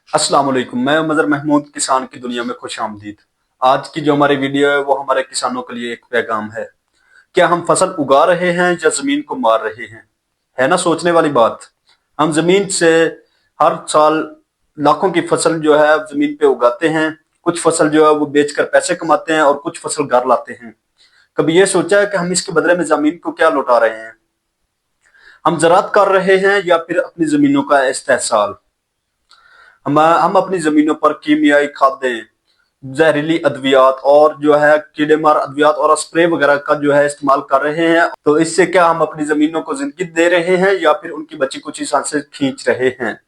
अस्सलाम वालेकुम। मैं मजर महमूद किसान की दुनिया में खुश आमदीद। आज की जो हमारी वीडियो है वो हमारे किसानों के लिए एक पैगाम है। क्या हम फसल उगा रहे हैं या जमीन को मार रहे हैं? है ना सोचने वाली बात। हम जमीन से हर साल लाखों की फसल जो है जमीन पे उगाते हैं। कुछ फसल जो है वो बेचकर पैसे कमाते हैं और कुछ फसल घर लाते हैं। कभी ये सोचा है कि हम इसके बदले में जमीन को क्या लौटा रहे हैं? हम ज़राअत कर रहे हैं या फिर अपनी जमीनों का इस्तेहसाल? हम अपनी जमीनों पर कीमियाई खादें, जहरीली अद्वियात और जो है कीड़े मार अद्वियात और स्प्रे वगैरह का जो है इस्तेमाल कर रहे हैं। तो इससे क्या हम अपनी जमीनों को जिंदगी दे रहे हैं या फिर उनकी बची कुछ सांसें खींच रहे हैं?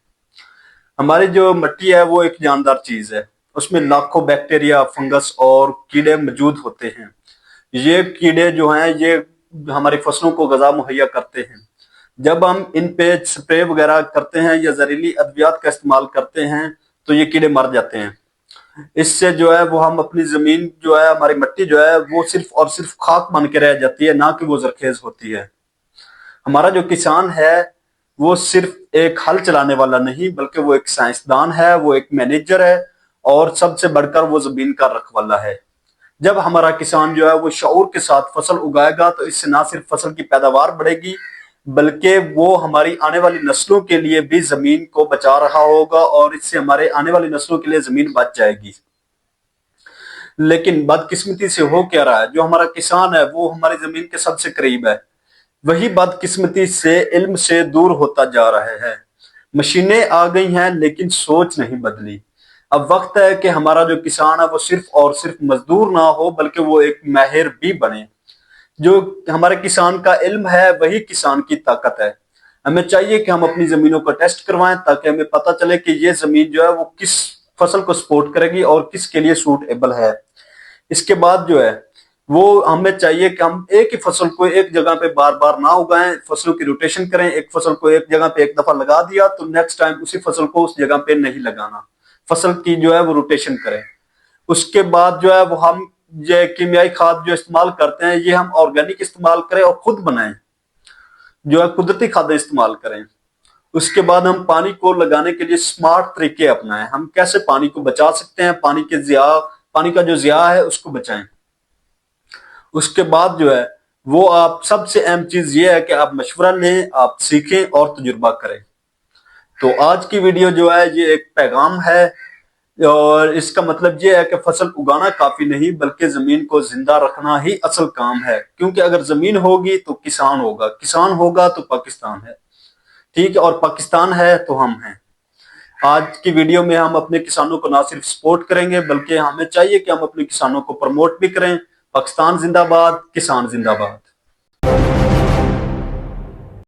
हमारी जो मिट्टी है वो एक जानदार चीज है। उसमें लाखों बैक्टीरिया, फंगस और कीड़े मौजूद होते हैं। ये कीड़े जो हैं ये हमारी फसलों को गजा मुहैया करते हैं। जब हम इन पे स्प्रे वगैरह करते हैं या जहरीली अद्वियात का इस्तेमाल करते हैं तो ये कीड़े मर जाते हैं। इससे जो है वो हम अपनी जमीन जो है हमारी मिट्टी जो है वो सिर्फ और सिर्फ खाक बन के रह जाती है, ना कि वो जरखेज होती है। हमारा जो किसान है वो सिर्फ एक हल चलाने वाला नहीं बल्कि वो एक साइंसदान है, वो एक मैनेजर है और सबसे बढ़कर वो जमीन का रखवाला है। जब हमारा किसान जो है वो शऊर के साथ फसल उगाएगा तो इससे ना सिर्फ फसल की पैदावार बढ़ेगी बल्कि वो हमारी आने वाली नस्लों के लिए भी जमीन को बचा रहा होगा और इससे हमारे आने वाली नस्लों के लिए जमीन बच जाएगी। लेकिन बदकिस्मती से हो क्या रहा है, जो हमारा किसान है वो हमारी जमीन के सबसे करीब है, वही बदकिस्मती से इल्म से दूर होता जा रहा है। मशीनें आ गई हैं लेकिन सोच नहीं बदली। अब वक्त है कि हमारा जो किसान है वो सिर्फ और सिर्फ मजदूर ना हो बल्कि वो एक माहिर भी बने। जो हमारे किसान का इल्म है वही किसान की ताकत है। हमें चाहिए कि हम अपनी जमीनों को टेस्ट करवाएं ताकि हमें पता चले कि ये जमीन जो है वो किस फसल को सपोर्ट करेगी और किसके लिए सूटेबल है। इसके बाद जो है वो हमें चाहिए कि हम एक ही फसल को एक जगह पे बार बार ना उगाएं, फसलों की रोटेशन करें। एक फसल को एक जगह पे एक दफा लगा दिया तो नेक्स्ट टाइम उसी फसल को उस जगह पे नहीं लगाना। फसल की जो है वो रोटेशन करें। उसके बाद जो है वो हम ये कीमियाई खाद जो इस्तेमाल करते हैं ये हम ऑर्गेनिक इस्तेमाल करें और खुद बनाएं, जो है कुदरती खादें इस्तेमाल करें। उसके बाद हम पानी को लगाने के लिए स्मार्ट तरीके अपनाएं। हम कैसे पानी को बचा सकते हैं, पानी का जो ज़िया है उसको बचाएं। उसके बाद जो है वो आप सबसे अहम चीज ये है कि आप मशवरा लें, आप सीखें और तजुर्बा करें। तो आज की वीडियो जो है ये एक पैगाम है और इसका मतलब ये है कि फसल उगाना काफी नहीं बल्कि जमीन को जिंदा रखना ही असल काम है। क्योंकि अगर जमीन होगी तो किसान होगा, किसान होगा तो पाकिस्तान है, ठीक है, और पाकिस्तान है तो हम हैं। आज की वीडियो में हम अपने किसानों को ना सिर्फ सपोर्ट करेंगे बल्कि हमें चाहिए कि हम अपने किसानों को प्रमोट भी करें। पाकिस्तान जिंदाबाद, किसान जिंदाबाद।